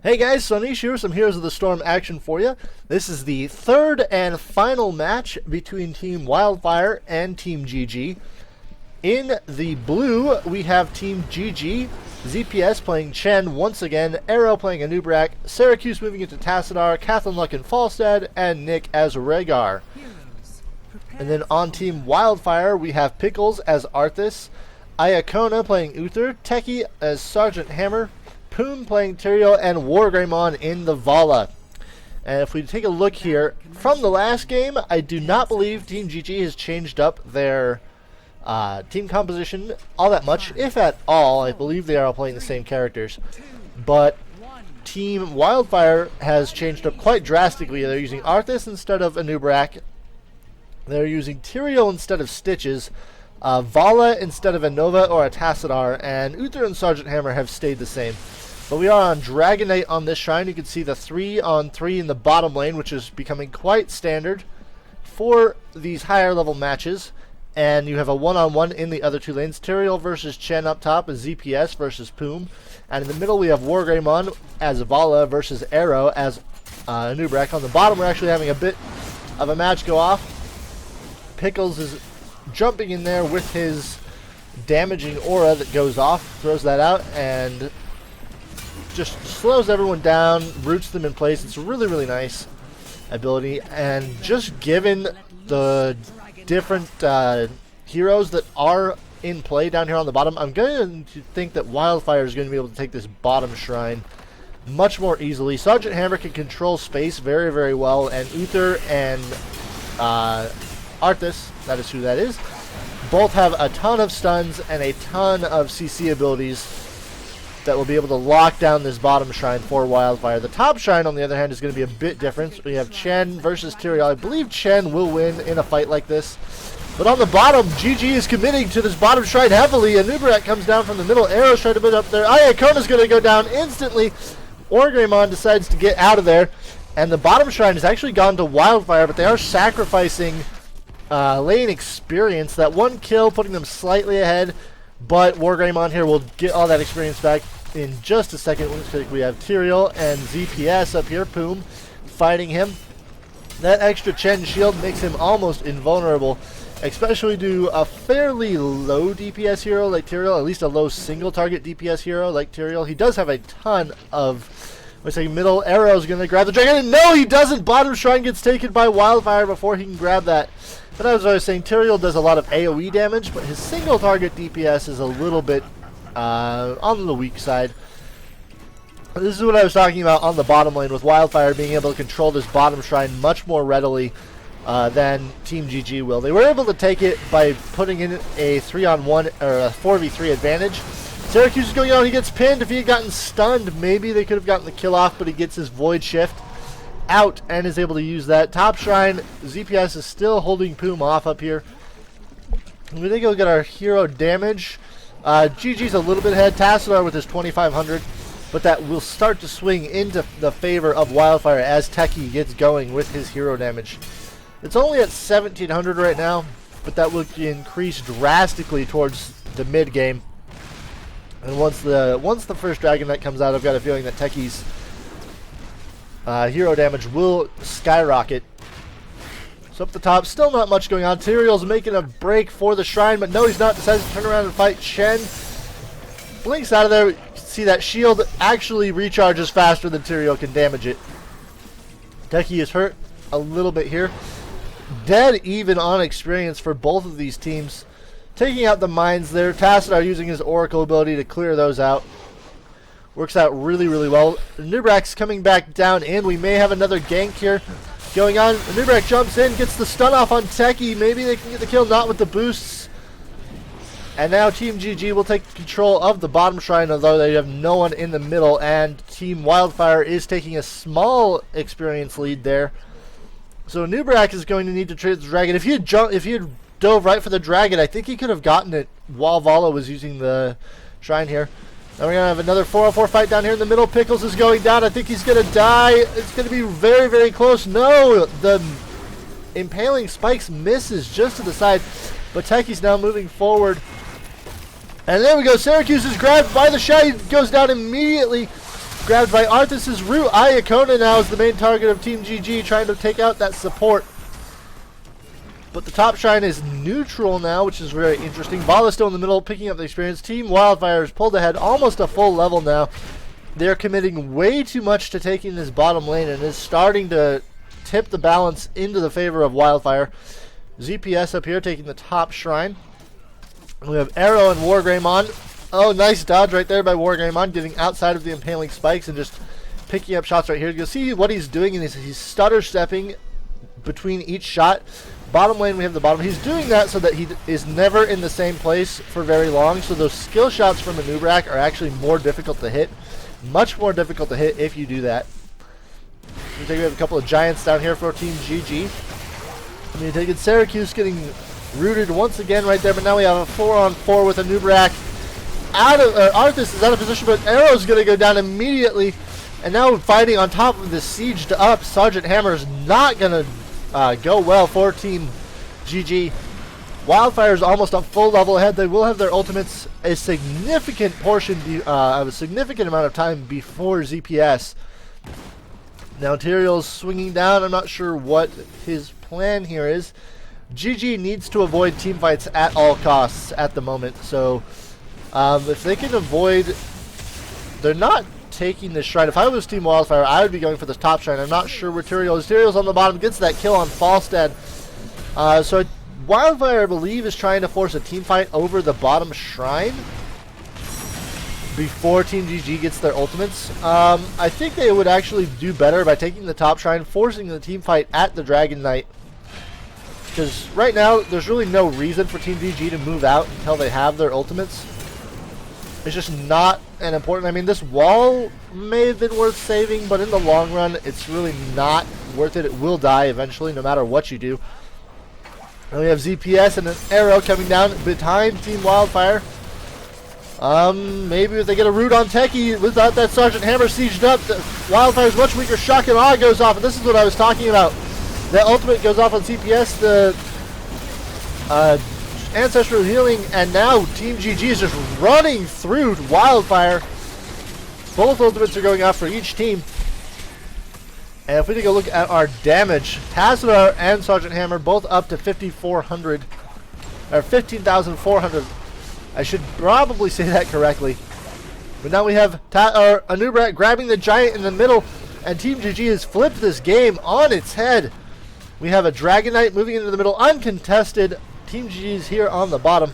Hey guys, Sauniche here with some Heroes of the Storm action for you. This is the third and final match between Team Wildfire and Team GG. In the blue, we have Team GG, ZPS playing Chen once again, Arrow playing Anubrak, Syracuse moving into Tassadar, Kathleen Luck and Falstad, and Nick as Rhaegar. And then on Team Wildfire, we have Pickles as Arthas, Iacona playing Uther, Techie as Sergeant Hammer, Poon playing Tyrael, and Wargreymon in the Vala. And if we take a look here, from the last game, I do not believe Team GG has changed up their team composition all that much, if at all. I believe they are all playing the same characters. But Team Wildfire has changed up quite drastically. They're using Arthas instead of Anubrak. They're using Tyrael instead of Stitches. Vala instead of a Nova or a Tassadar. And Uther and Sergeant Hammer have stayed the same. But we are on Dragon Knight on this shrine. You can see the 3-on-3 in the bottom lane, which is becoming quite standard for these higher level matches. And you have a 1-on-1 in the other two lanes. Tyrael versus Chen up top is ZPS versus Poom. And in the middle we have Wargreymon as Vala versus Arrow as Anubrak. On the bottom we're actually having a bit of a match go off. Pickles is jumping in there with his damaging aura that goes off. Throws that out and just slows everyone down, roots them in place. It's a really, really nice ability. And just given the different heroes that are in play down here on the bottom, I'm going to think that Wildfire is going to be able to take this bottom shrine much more easily. Sergeant Hammer can control space very, very well, and Uther and Arthas, that is who that is, both have a ton of stuns and a ton of CC abilities that will be able to lock down this bottom shrine for Wildfire. The top shrine, on the other hand, is going to be a bit different. We have Chen versus Tyrael. I believe Chen will win in a fight like this. But on the bottom, GG is committing to this bottom shrine heavily. Anubrak comes down from the middle. Arrow's trying to put up there. Iacona's going to go down instantly. Wargreymon decides to get out of there. And the bottom shrine has actually gone to Wildfire, but they are sacrificing lane experience. That one kill putting them slightly ahead. But Wargreymon here will get all that experience back in just a second. Looks like we have Tyrael and ZPS up here, Poom, fighting him. That extra Chen shield makes him almost invulnerable, especially to a fairly low DPS hero like Tyrael, at least a low single target DPS hero like Tyrael. He does have a ton of, let's say, middle. Arrow's going to grab the dragon. No, he doesn't. Bottom shrine gets taken by Wildfire before he can grab that. But as I was saying, Tyrael does a lot of AoE damage, but his single target DPS is a little bit on the weak side. This is what I was talking about on the bottom lane, with Wildfire being able to control this bottom shrine much more readily than Team GG will. They were able to take it by putting in a 3-on-1 or a 4v3 advantage. Syracuse is going out, he gets pinned. If he had gotten stunned, maybe they could have gotten the kill off, but he gets his Void Shift out and is able to use that. Top shrine, ZPS is still holding Poom off up here. We think we'll get our hero damage. GG's a little bit ahead. Tassadar with his 2500, but that will start to swing into the favor of Wildfire as Techie gets going with his hero damage. It's only at 1700 right now, but that will increase drastically towards the mid game. And once the first Dragon Knight comes out, I've got a feeling that Techie's hero damage will skyrocket. So up the top, still not much going on. Tyrael's making a break for the shrine, but no, he's not. Decides to turn around and fight Chen. Blinks out of there. See that shield actually recharges faster than Tyrael can damage it. Techie is hurt a little bit here. Dead even on experience for both of these teams. Taking out the mines there. Tassadar using his Oracle ability to clear those out. Works out really, really well. Anubrak's coming back down in. We may have another gank here going on. Anubrak jumps in, gets the stun off on Techie. Maybe they can get the kill, not with the boosts. And now Team GG will take control of the bottom shrine, although they have no one in the middle. And Team Wildfire is taking a small experience lead there. So Anubrak is going to need to trade the dragon. If he had dove right for the dragon, I think he could have gotten it while Vala was using the shrine here. Now we're going to have another 4-on-4 fight down here in the middle. Pickles is going down. I think he's going to die. It's going to be very, very close. No! The impaling spikes misses just to the side. But Techie's now moving forward. And there we go. Syracuse is grabbed by the shot. He goes down immediately. grabbed by Arthas' root. Iacona now is the main target of Team GG, trying to take out that support. But the top shrine is neutral now, which is very interesting. Vala still in the middle, picking up the experience. Team Wildfire has pulled ahead almost a full level now. They're committing way too much to taking this bottom lane, and is starting to tip the balance into the favor of Wildfire. ZPS up here taking the top shrine. We have Arrow and Wargreymon. Oh, nice dodge right there by Wargreymon, getting outside of the impaling spikes and just picking up shots right here. You'll see what he's doing, and he's stutter stepping between each shot. Bottom lane, we have the bottom. He's doing that so that he is never in the same place for very long, so those skill shots from Anubrak are actually more difficult to hit. Much more difficult to hit if you do that. We have a couple of giants down here for Team GG. I mean, taking Syracuse getting rooted once again right there, but now we have a 4-on-4 with Anubrak. Arthas is out of position, but Arrow's going to go down immediately. And now fighting on top of the sieged up Sergeant Hammer is not going to go well for Team GG. Wildfire is almost a full level ahead. They will have their ultimates a significant portion, a significant amount of time before ZPS. Now Tyrael's swinging down. I'm not sure what his plan here is. GG needs to avoid team fights at all costs at the moment. So if they can avoid, they're not taking this shrine. If I was Team Wildfire, I would be going for this top shrine. I'm not sure where Tyrael is. Tyrael's on the bottom, gets that kill on Falstad. So Wildfire, I believe, is trying to force a team fight over the bottom shrine before Team GG gets their ultimates. I think they would actually do better by taking the top shrine, forcing the team fight at the Dragon Knight. Because right now, there's really no reason for Team GG to move out until they have their ultimates. It's just not an important. I mean, this wall may have been worth saving, but in the long run, it's really not worth it. It will die eventually, no matter what you do. And we have ZPS and an Arrow coming down behind Team Wildfire. Maybe if they get a root on Techie without that Sergeant Hammer sieged up, Wildfire's much weaker. Shock and Awe goes off, and this is what I was talking about. That ultimate goes off on CPS, the Ancestral Healing, and now Team GG is just running through Wildfire. Both ultimates are going off for each team. And if we take a look at our damage, Tassadar and Sergeant Hammer both up to 5,400, or 15,400. I should probably say that correctly. But now we have Anubrak grabbing the giant in the middle, and Team GG has flipped this game on its head. We have a Dragon Knight moving into the middle, uncontested. Team GG is here on the bottom,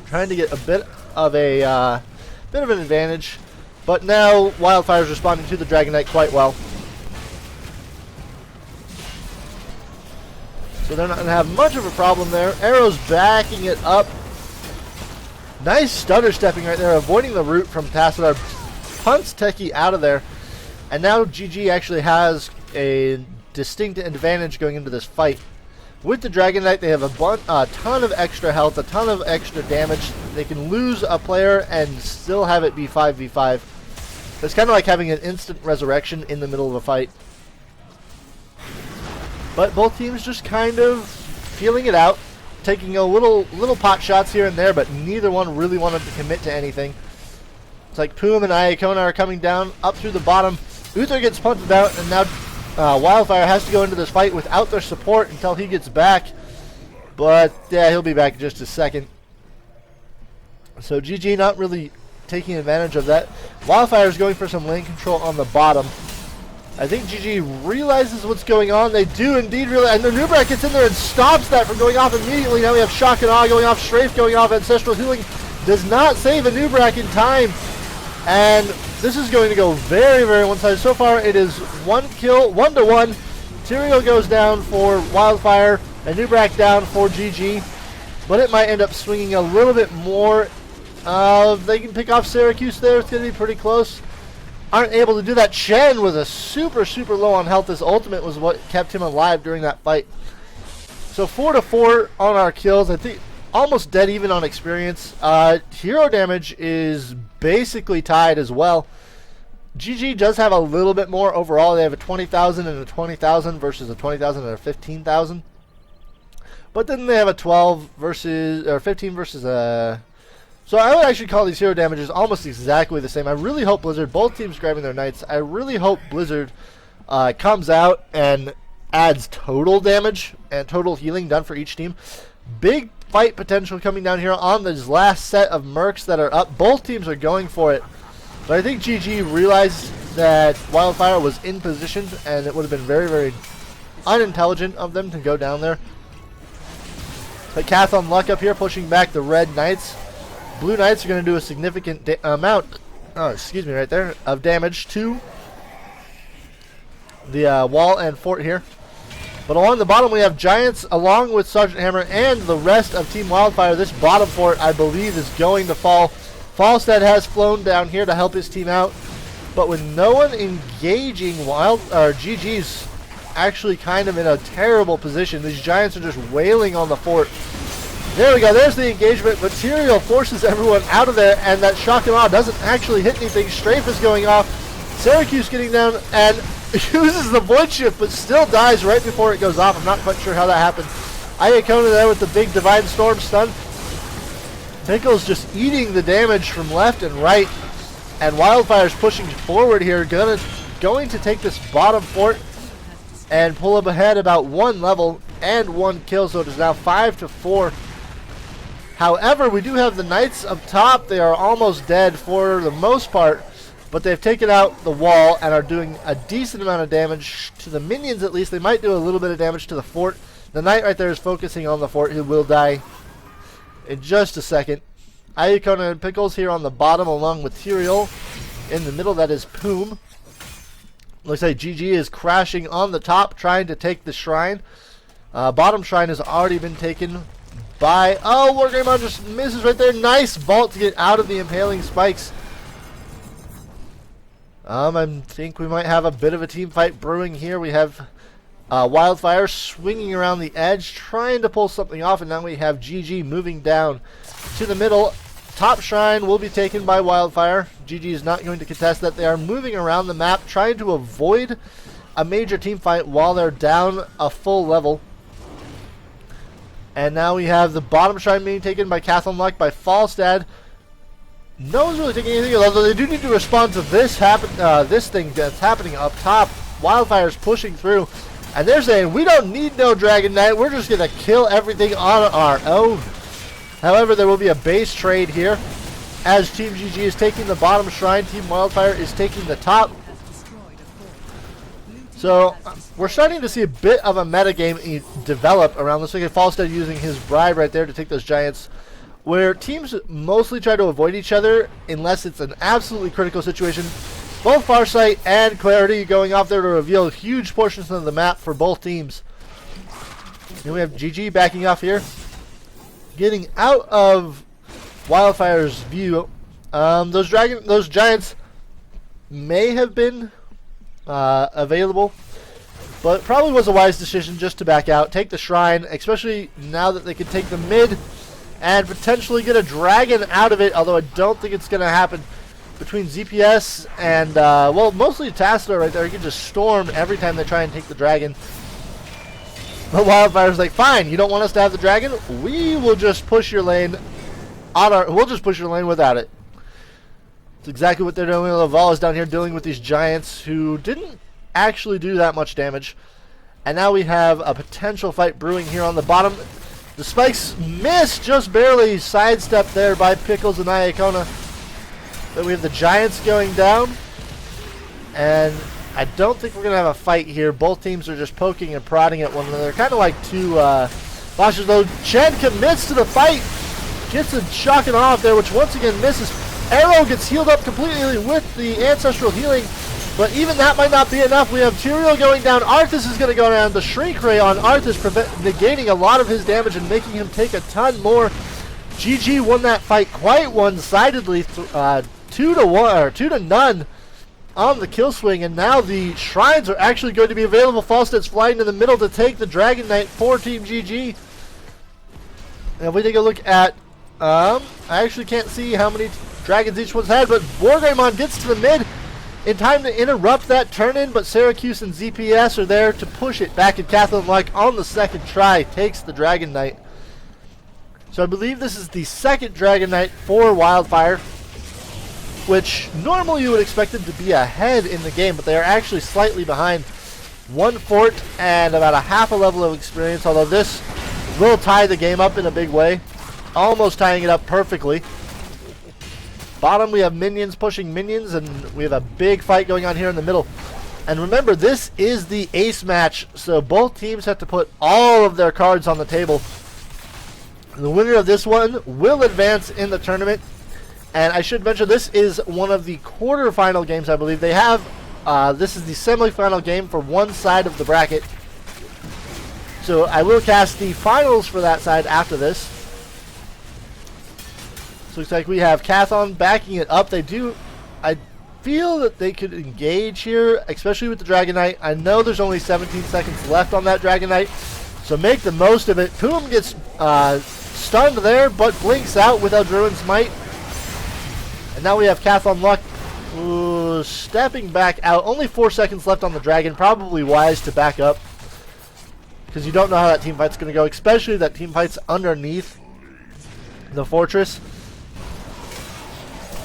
trying to get a bit of an advantage. But now Wildfire is responding to the Dragon Knight quite well. So they're not going to have much of a problem there. Arrow's backing it up. Nice stutter stepping right there, avoiding the root from Tassadar. Punts Techie out of there. And now GG actually has a distinct advantage going into this fight. With the Dragon Knight, they have a ton of extra health, a ton of extra damage. They can lose a player and still have it be 5v5. It's kind of like having an instant resurrection in the middle of a fight. But both teams just kind of feeling it out, taking a little pot shots here and there, but neither one really wanted to commit to anything. It's like Poom and Iacona are coming down up through the bottom. Uther gets punted out, and now Wildfire has to go into this fight without their support until he gets back. But yeah, he'll be back in just a second. So GG not really taking advantage of that. Wildfire is going for some lane control on the bottom. I think GG realizes what's going on. They do indeed realize, and Anubrak gets in there and stops that from going off immediately. Now we have Shock and Awe going off, Strafe going off, Ancestral Healing does not save Anubrak in time. And this is going to go very, very one-sided. So far it is 1 kill, 1-1. Tyrael goes down for Wildfire, Anubrak down for GG. But it might end up swinging a little bit more. They can pick off Syracuse there. It's going to be pretty close. Aren't able to do that. Chen was a super, super low on health. His ultimate was what kept him alive during that fight. So 4-4 on our kills. I think almost dead even on experience. Hero damage is basically tied as well. GG does have a little bit more overall. They have a 20,000 and a 20,000 versus a 20,000 and a 15,000. But then they have a 12 versus, or 15 versus a So I would actually call these hero damages almost exactly the same. I really hope Blizzard, both teams grabbing their knights, I really hope Blizzard comes out and adds total damage and total healing done for each team. Big fight potential coming down here on this last set of mercs that are up. Both teams are going for it. But I think GG realized that Wildfire was in position, and it would have been very, very unintelligent of them to go down there. But Cath on luck up here, pushing back the red knights. Blue knights are going to do a significant amount, right there, of damage to the wall and fort here. But along the bottom we have Giants along with Sergeant Hammer and the rest of Team Wildfire. This bottom fort, I believe, is going to fall. Falstad has flown down here to help his team out. But with no one engaging, GG's actually kind of in a terrible position. These Giants are just wailing on the fort. There we go. There's the engagement. Material forces everyone out of there, and that shock and awe doesn't actually hit anything. Strafe is going off. Syracuse getting down and uses the void shift, but still dies right before it goes off. I'm not quite sure how that happened. Iacona there with the big Divine Storm stun. Pickles just eating the damage from left and right. And Wildfire's pushing forward here, going to take this bottom fort and pull up ahead about 1 level and 1 kill, so it is now 5-4. However, we do have the Knights up top. They are almost dead for the most part, but they've taken out the wall and are doing a decent amount of damage to the minions at least. They might do a little bit of damage to the fort. The Knight right there is focusing on the fort. He will die in just a second. Iacona and Pickles here on the bottom along with Tyrael. In the middle, that is Poom. Looks like GG is crashing on the top, trying to take the shrine. Bottom shrine has already been taken by... Oh, Wargreymon just misses right there. Nice vault to get out of the impaling spikes. I think we might have a bit of a team fight brewing here. We have Wildfire swinging around the edge, trying to pull something off, and now we have GG moving down to the middle. Top shrine will be taken by Wildfire. GG is not going to contest that. They are moving around the map, trying to avoid a major team fight while they're down a full level. And now we have the bottom shrine being taken by Catherine Luck, by Falstad. No one's really taking anything, although they do need to respond to this thing that's happening up top. Wildfire's pushing through, and they're saying, we don't need no Dragon Knight, we're just going to kill everything on our own. However, there will be a base trade here, as Team GG is taking the bottom shrine, Team Wildfire is taking the top. So, we're starting to see a bit of a metagame develop around this. Look at Falstad using his bribe right there to take those Giants, where teams mostly try to avoid each other unless it's an absolutely critical situation. Both Farsight and Clarity going off there to reveal huge portions of the map for both teams. Then we have GG backing off here, getting out of Wildfire's view. Those Giants may have been available, but it probably was a wise decision just to back out, take the shrine, especially now that they can take the mid and potentially get a dragon out of it, although I don't think it's going to happen. Between ZPS and, well, mostly Tassadar right there, he can just storm every time they try and take the dragon. But Wildfire's like, fine, you don't want us to have the dragon? We will just push your lane we'll just push your lane without it. It's exactly what they're doing. Laval is down here dealing with these Giants who didn't actually do that much damage. And now we have a potential fight brewing here on the bottom. The spikes miss, just barely sidestepped there by Pickles and Iacona. But we have the Giants going down. And I don't think we're going to have a fight here. Both teams are just poking and prodding at one another. Kind of like two bosses, though. Chen commits to the fight. Gets a shock and awe there, which once again misses. Arrow gets healed up completely with the Ancestral Healing. But even that might not be enough. We have Tyrael going down. Arthas is going to go down. The Shrink Ray on Arthas negating a lot of his damage and making him take a ton more. GG won that fight quite one-sidedly, 2-1 or 2-0 on the kill swing. And now the shrines are actually going to be available. Falstad's flying in the middle to take the Dragon Knight for Team GG. And if we take a look at, I actually can't see how many dragons each one's had, but Wargreymon gets to the mid in time to interrupt that turn-in, but Syracuse and ZPS are there to push it back, and Catherine Luck on the second try takes the Dragon Knight. So I believe this is the second Dragon Knight for Wildfire, which normally you would expect them to be ahead in the game, but they are actually slightly behind. 1 fort and about a half a level of experience, although this will tie the game up in a big way. Almost tying it up perfectly. Bottom, we have minions pushing minions, and we have a big fight going on here in the middle. And remember, this is the ace match, so both teams have to put all of their cards on the table. The winner of this one will advance in the tournament. And I should mention, this is one of the quarterfinal games, I believe. They have, this is the semifinal game for one side of the bracket. So I will cast the finals for that side after this. So looks like we have Cathon backing it up. They do, I feel that they could engage here, especially with the Dragon Knight. I know there's only 17 seconds left on that Dragon Knight, so make the most of it. Poom gets stunned there, but blinks out with Eldruin's Might. And now we have Cathon Luck stepping back out. Only 4 seconds left on the Dragon. Probably wise to back up, because you don't know how that team fight's going to go, especially that team fight's underneath the fortress.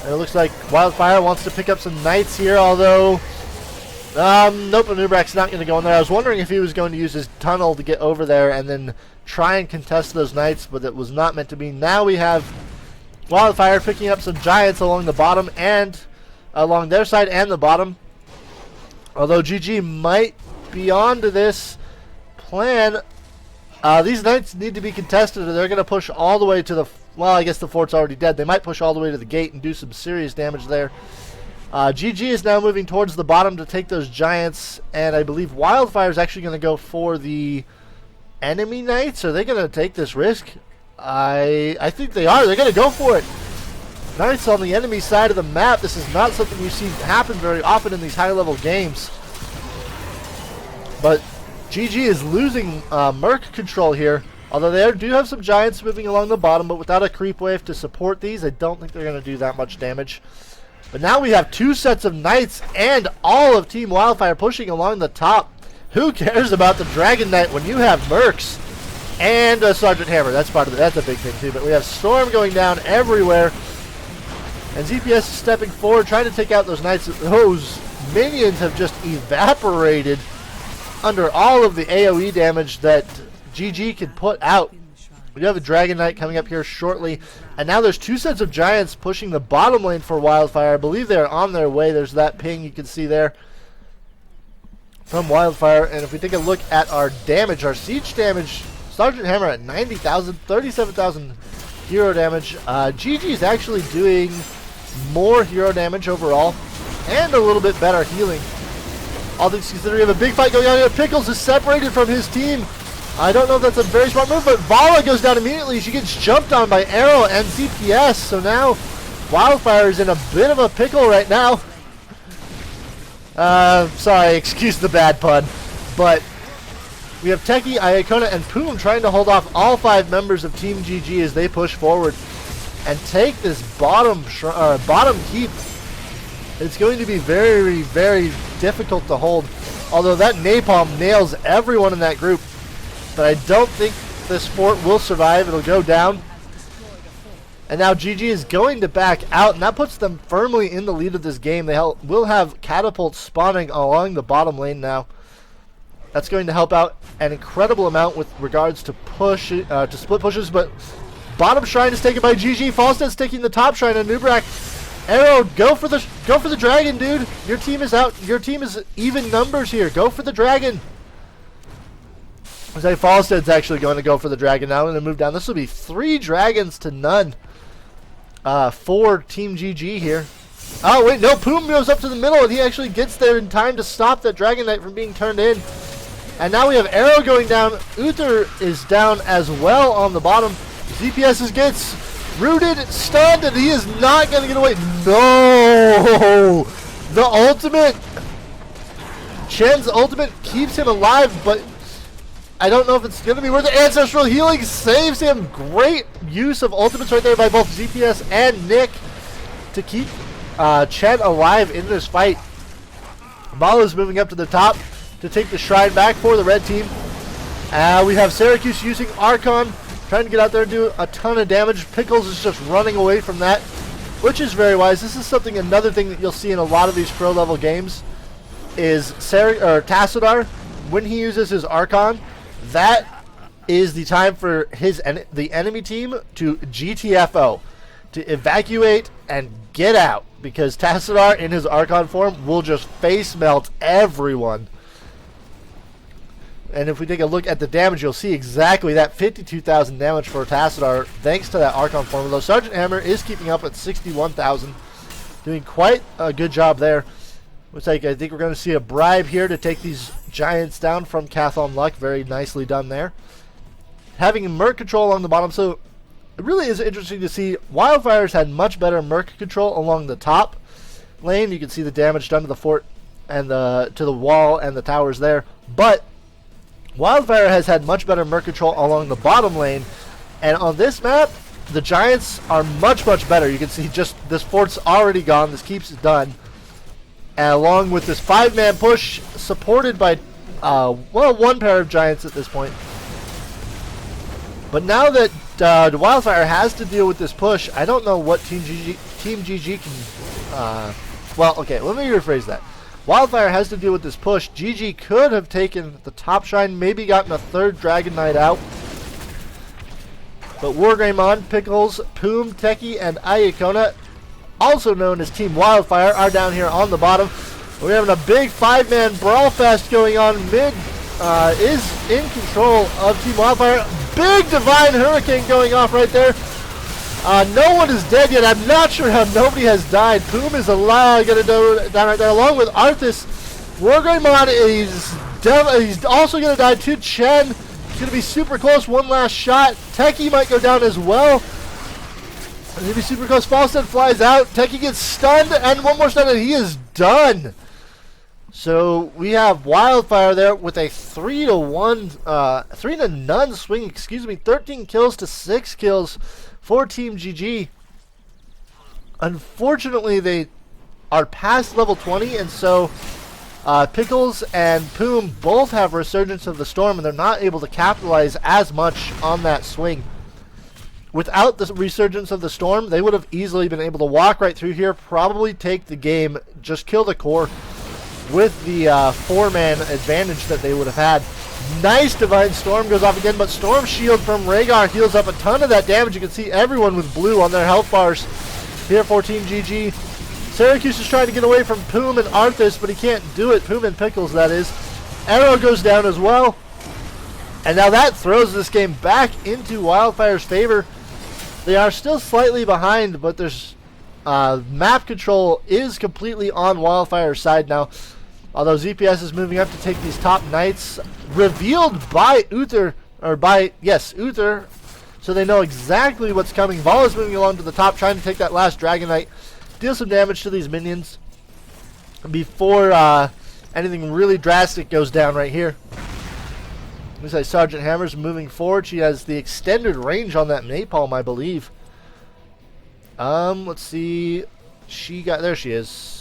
And it looks like Wildfire wants to pick up some Knights here, although nope, Anubrak's not going to go in there. I was wondering if he was going to use his tunnel to get over there and then try and contest those Knights, but it was not meant to be. Now we have Wildfire picking up some Giants along the bottom and along their side and the bottom. Although GG might be on to this plan. These Knights need to be contested, or they're going to push all the way to the... Well, I guess the fort's already dead. They might push all the way to the gate and do some serious damage there. GG is now moving towards the bottom to take those Giants, and I believe Wildfire is actually going to go for the enemy Knights. Are they going to take this risk? I think they are. They're going to go for it. Knights on the enemy side of the map. This is not something you see happen very often in these high-level games. But GG is losing Merc control here. Although they do have some Giants moving along the bottom, but without a creep wave to support these, I don't think they're going to do that much damage. But now we have 2 sets of Knights and all of Team Wildfire pushing along the top. Who cares about the Dragon Knight when you have Mercs and a Sergeant Hammer? That's part of it. That's a big thing too. But we have Storm going down everywhere, and ZPS is stepping forward, trying to take out those Knights. Those minions have just evaporated under all of the AoE damage that GG can put out. We do have a Dragon Knight coming up here shortly, and now there's 2 sets of Giants pushing the bottom lane for Wildfire. I believe they're on their way. There's that ping you can see there from Wildfire. And if we take a look at our damage, our siege damage, Sergeant Hammer at 90,000, 37,000 hero damage. GG is actually doing more hero damage overall and a little bit better healing. All things considered, we have a big fight going on here. Pickles is separated from his team. I don't know if that's a very smart move, but Vala goes down immediately. She gets jumped on by Arrow and CPS, so now Wildfire is in a bit of a pickle right now. Sorry, excuse the bad pun. But we have Teki, Iacona, and Poom trying to hold off all 5 members of Team GG as they push forward and take this bottom keep. It's going to be very, very difficult to hold. Although that napalm nails everyone in that group. But I don't think this fort will survive. It'll go down. And now GG is going to back out, and that puts them firmly in the lead of this game. They will have catapults spawning along the bottom lane now. That's going to help out an incredible amount with regards to split pushes. But bottom shrine is taken by GG. Falstead's taking the top shrine, and Nubrak. Arrow, go for the dragon, dude. Your team is out. Your team is even numbers here. Go for the dragon. I say Falstead's actually going to go for the dragon now. I'm going to move down. This will be 3 dragons to none for Team GG here. Oh, wait, no. Poom goes up to the middle, and he actually gets there in time to stop that Dragon Knight from being turned in. And now we have Arrow going down. Uther is down as well on the bottom. ZPS gets rooted, stunned, and he is not going to get away. No! The ultimate. Chen's ultimate keeps him alive, but I don't know if it's going to be worth it. Ancestral Healing saves him. Great use of ultimates right there by both ZPS and Nick to keep Chen alive in this fight. Mala's moving up to the top to take the shrine back for the red team. We have Syracuse using Archon Trying to get out there and do a ton of damage. Pickles is just running away from that, which is very wise. This is another thing that you'll see in a lot of these pro level games is Tassadar, when he uses his Archon, that is the time for the enemy team to GTFO, to evacuate and get out, because Tassadar in his Archon form will just face melt everyone. And if we take a look at the damage, you'll see exactly that 52,000 damage for Tassadar thanks to that Archon form. Although Sergeant Hammer is keeping up at 61,000, doing quite a good job there. Looks like I think we're going to see a bribe here to take these giants down from Cathon Luck. Very nicely done there. Having Merc control along the bottom, so it really is interesting to see. Wildfire's had much better Merc control along the top lane. You can see the damage done to the fort and to the wall and the towers there. But Wildfire has had much better Merc control along the bottom lane, and on this map, the Giants are much, much better. You can see just this fort's already gone. This keeps it done. And along with this 5-man push, supported by, well, one pair of Giants at this point. But now that the Wildfire has to deal with this push, I don't know what Team GG can, well, okay, let me rephrase that. Wildfire has to deal with this push. GG could have taken the top shrine, maybe gotten a third Dragon Knight out. But Wargreymon, Pickles, Poom, Teki, and Ayakona, also known as Team Wildfire, are down here on the bottom. We're having a big 5-man brawl fest going on. Mid is in control of Team Wildfire. Big Divine Hurricane going off right there. No one is dead yet. I'm not sure how nobody has died. Poom is alive, gonna go down right there, along with Arthas. Wargreymon he's also gonna die too. Chen is gonna be super close. One last shot. Teki might go down as well. It's gonna be super close. Falstead flies out. Teki gets stunned, and one more stun, and he is done. So we have Wildfire there with a 3-0 swing. Excuse me, 13 kills to 6 kills. For Team GG. Unfortunately, they are past level 20, and so Pickles and Poom both have Resurgence of the Storm, and they're not able to capitalize as much on that swing. Without the Resurgence of the Storm, they would have easily been able to walk right through here, probably take the game, just kill the core with the 4-man advantage that they would have had. Nice Divine Storm goes off again, but Storm Shield from Rhaegar heals up a ton of that damage. You can see everyone with blue on their health bars here for Team GG. Syracuse is trying to get away from Poom and Arthas, but he can't do it. Poom and Pickles, that is. Arrow goes down as well. And now that throws this game back into Wildfire's favor. They are still slightly behind, but there's map control is completely on Wildfire's side now. Although ZPS is moving up to take these top knights, revealed by Uther, Uther, so they know exactly what's coming. Vol is moving along to the top, trying to take that last Dragon Knight, deal some damage to these minions before anything really drastic goes down right here. Looks like Sergeant Hammer's moving forward. She has the extended range on that napalm, I believe. Let's see. There she is.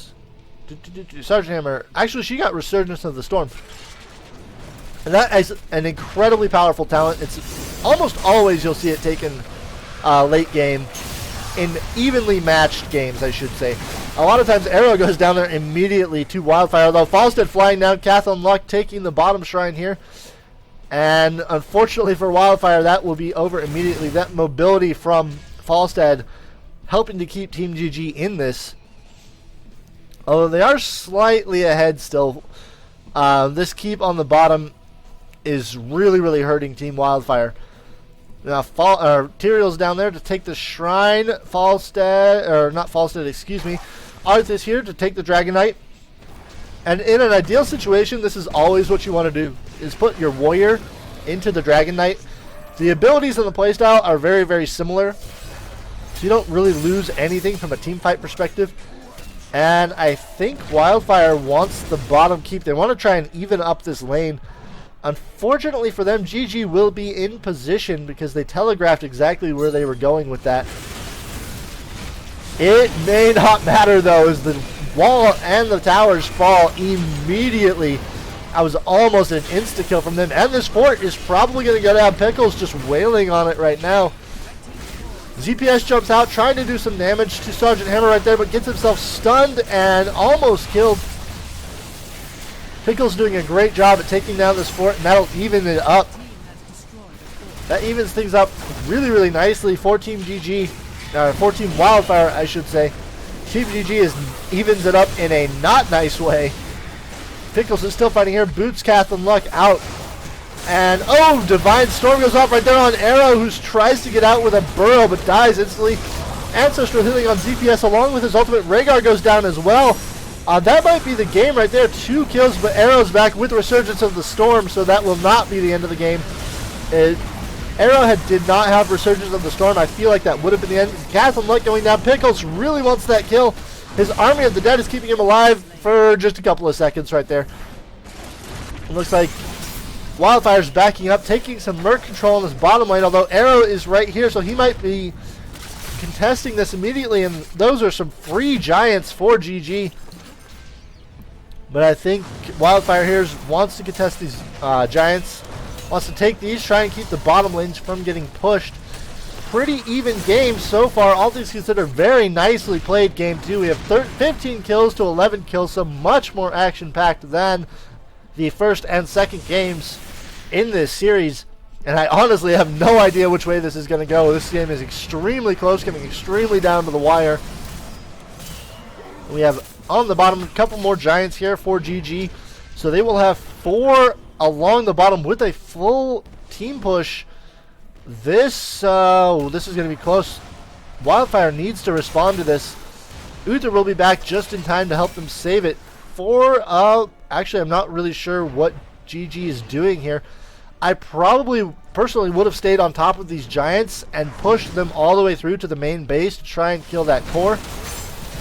Sergeant Hammer. Actually, she got Resurgence of the Storm. And that is an incredibly powerful talent. It's almost always you'll see it taken late game in evenly matched games, I should say. A lot of times Arrow goes down there immediately to Wildfire, though. Falstead flying down, Cathon Luck taking the bottom shrine here. And unfortunately for Wildfire, that will be over immediately. That mobility from Falstead helping to keep Team GG in this. Although they are slightly ahead still. This keep on the bottom is really, really hurting Team Wildfire. Now, Tyrael's down there to take the shrine. Excuse me. Arthas here to take the Dragon Knight. And in an ideal situation, this is always what you want to do, is put your warrior into the Dragon Knight. The abilities and the playstyle are very, very similar. So you don't really lose anything from a team fight perspective. And I think Wildfire wants the bottom keep. They want to try and even up this lane. Unfortunately for them, GG will be in position because they telegraphed exactly where they were going with that. It may not matter, though, as the wall and the towers fall immediately I was almost an insta-kill from them. And this fort is probably going to go down. Pickles just wailing on it right now. ZPS jumps out, trying to do some damage to Sergeant Hammer right there, but gets himself stunned and almost killed. Pickles doing a great job at taking down this fort, and that'll even it up. That evens things up really, really nicely for Team GG, for Team Wildfire, I should say. Team GG evens it up in a not nice way. Pickles is still fighting here. Boots, Kath, and Luck out. And, oh, Divine Storm goes off right there on Arrow, who tries to get out with a burrow, but dies instantly. Ancestral healing on ZPS along with his ultimate. Rhaegar goes down as well. That might be the game right there. 2 kills, but Arrow's back with Resurgence of the Storm, so that will not be the end of the game. Arrowhead did not have Resurgence of the Storm. I feel like that would have been the end. Kath and Luck going down. Pickles really wants that kill. His Army of the Dead is keeping him alive for just a couple of seconds right there. It looks like Wildfire's backing up, taking some Merc control in his bottom lane, although Arrow is right here, so he might be contesting this immediately, and those are some free Giants for GG. But I think Wildfire here wants to contest these Giants, wants to take these, try and keep the bottom lanes from getting pushed. Pretty even game so far, all things considered. Very nicely played game 2. We have 15 kills to 11 kills, so much more action-packed than the first and second games in this series. And I honestly have no idea which way this is going to go. This game is extremely close, getting extremely down to the wire. We have on the bottom a couple more Giants here for GG. So they will have 4 along the bottom with a full team push. This is going to be close. Wildfire needs to respond to this. Uther will be back just in time to help them save it. Actually, I'm not really sure what GG is doing here. I probably personally would have stayed on top of these Giants and pushed them all the way through to the main base to try and kill that core.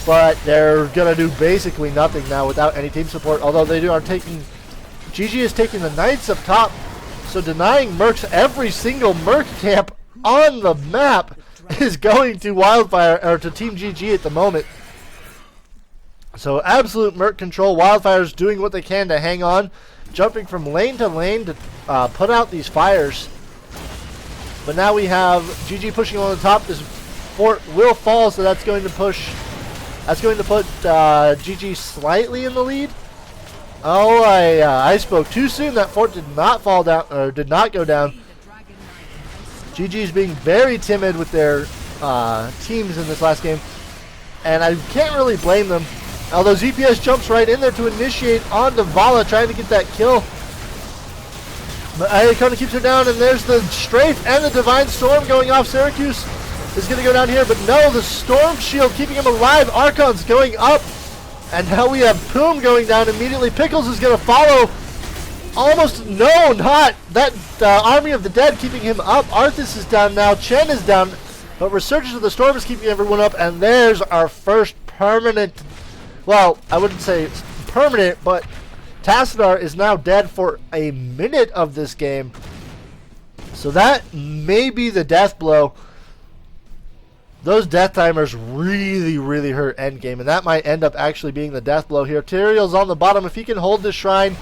But they're going to do basically nothing now without any team support. Although they are taking... GG is taking the Knights up top. So denying Mercs, every single Merc camp on the map is going to Wildfire, or to Team GG at the moment. So absolute Merc control. Wildfire's doing what they can to hang on, jumping from lane to lane to put out these fires. But now we have GG pushing on the top. This fort will fall, so that's going to push. That's going to put GG slightly in the lead. Oh, I spoke too soon. That fort did not fall down, or did not go down. GG's being very timid with their teams in this last game, and I can't really blame them. Although ZPS jumps right in there to initiate onto Vala, trying to get that kill. But Iacona keeps her down, and there's the Strafe and the Divine Storm going off. Syracuse is going to go down here, but no, the Storm Shield keeping him alive. Archon's going up, and now we have Poom going down immediately. Pickles is going to follow. Almost, no, not. That Army of the Dead keeping him up. Arthas is down now. Chen is down, but Resurgence of the Storm is keeping everyone up, and there's our first permanent... Well, I wouldn't say it's permanent, but Tassadar is now dead for a minute of this game. So that may be the death blow. Those death timers really, really hurt endgame, and that might end up actually being the death blow here. Tyrael's on the bottom. If he can hold this shrine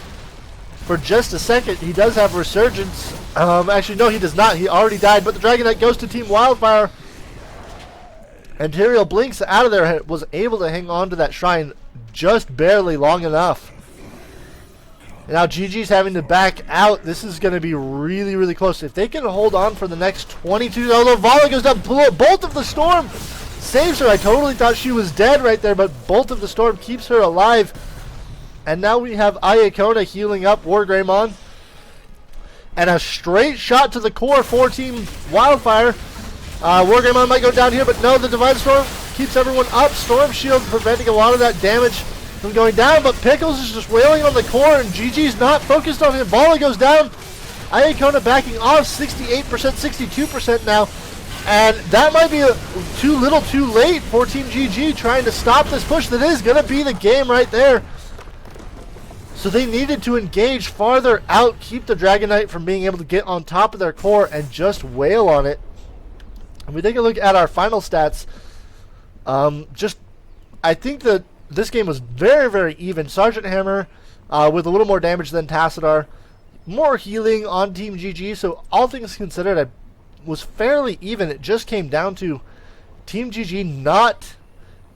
for just a second, he does have Resurgence. Actually, no, he does not. He already died, but the Dragon Knight goes to Team Wildfire. And Tyrael blinks out of there, was able to hang on to that shrine just barely long enough. And now GG's having to back out. This is going to be really, really close. If they can hold on for the next 22, although Vala goes down, Bolt of the Storm saves her. I totally thought she was dead right there, but Bolt of the Storm keeps her alive. And now we have Iacona healing up Wargreymon. And a straight shot to the core for Team Wildfire. Wargreymon might go down here, but no, the Divine Storm keeps everyone up. Storm Shield preventing a lot of that damage from going down, but Pickles is just wailing on the core, and GG's not focused on him. Vala goes down. Iacona backing off 68%, 62% now, and that might be too little too late for Team GG trying to stop this push that is going to be the game right there. So they needed to engage farther out, keep the Dragon Knight from being able to get on top of their core and just wail on it. If we take a look at our final stats, I think that this game was very, very even. Sergeant Hammer with a little more damage than Tassadar. More healing on Team GG, so all things considered, I was fairly even. It just came down to Team GG not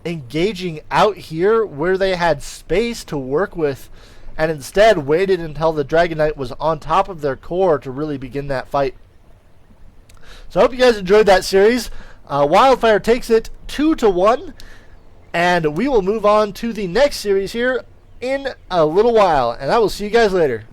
engaging out here where they had space to work with, and instead waited until the Dragon Knight was on top of their core to really begin that fight. So I hope you guys enjoyed that series. Wildfire takes it 2-1, and we will move on to the next series here in a little while, and I will see you guys later.